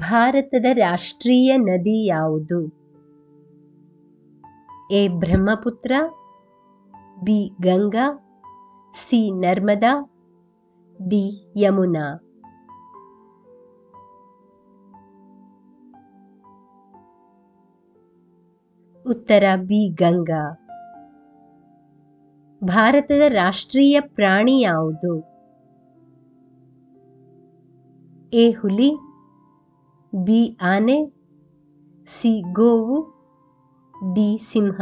ಭಾರತದ ರಾಷ್ಟ್ರೀಯ ನದಿ ಯಾವುದು? A Brahmaputra, B Ganga, C Narmada, D Yamuna. ಉತ್ತರ ಬಿ ಗಂಗಾ. ಭಾರತದ ರಾಷ್ಟ್ರೀಯ ಪ್ರಾಣಿ ಯಾವುದು? ಎ ಹುಲಿ, ಬಿ ಆನೆ, ಸಿ ಗೋವು, ಡಿ ಸಿಂಹ.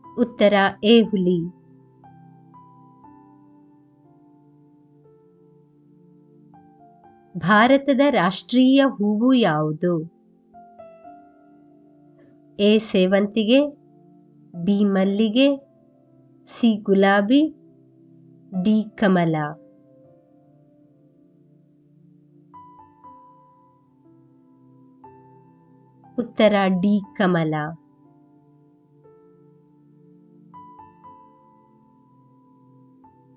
ಉತ್ತರ ಎ ಹುಲಿ. ಭಾರತದ ರಾಷ್ಟ್ರೀಯ ಹೂವು ಯಾವುದು? ಎ ಸೇವಂತಿಗೆ, ಬಿ ಮಲ್ಲಿಗೆ, ಸಿ ಗುಲಾಬಿ, ಡಿ ಕಮಲ. ಉತ್ತರ ಡಿ ಕಮಲ.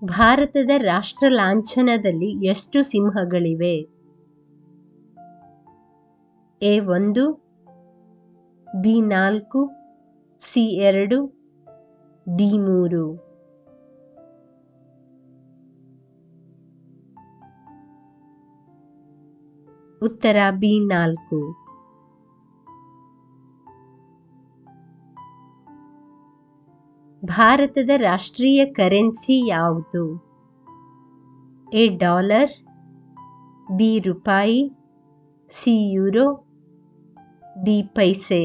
ಭಾರತದ ರಾಷ್ಟ್ರ ಲಾಂಛನದಲ್ಲಿ ಎಷ್ಟು ಸಿಂಹಗಳಿವೆ? A 1, B 4, C 2, D 3. ಉತ್ತರ ಬಿ 4. ಭಾರತದ ರಾಷ್ಟ್ರೀಯ ಕರೆನ್ಸಿ ಯಾವುದು? ಎ ಡಾಲರ್, ಬಿ ರೂಪಾಯಿ, ಸಿ ಯೂರೋ, ಡಿ ಪೈಸೆ.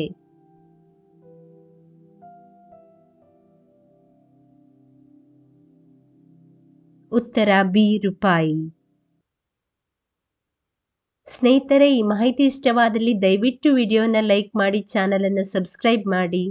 ಉತ್ತರ ಬಿ ರೂಪಾಯಿ. ಸ್ನೇಹಿತರೆ, ಈ ಮಾಹಿತಿ ಇಷ್ಟವಾದಲ್ಲಿ ದಯವಿಟ್ಟು ವಿಡಿಯೋನ ಲೈಕ್ ಮಾಡಿ, ಚಾನಲನ್ನು ಸಬ್ಸ್ಕ್ರೈಬ್ ಮಾಡಿ.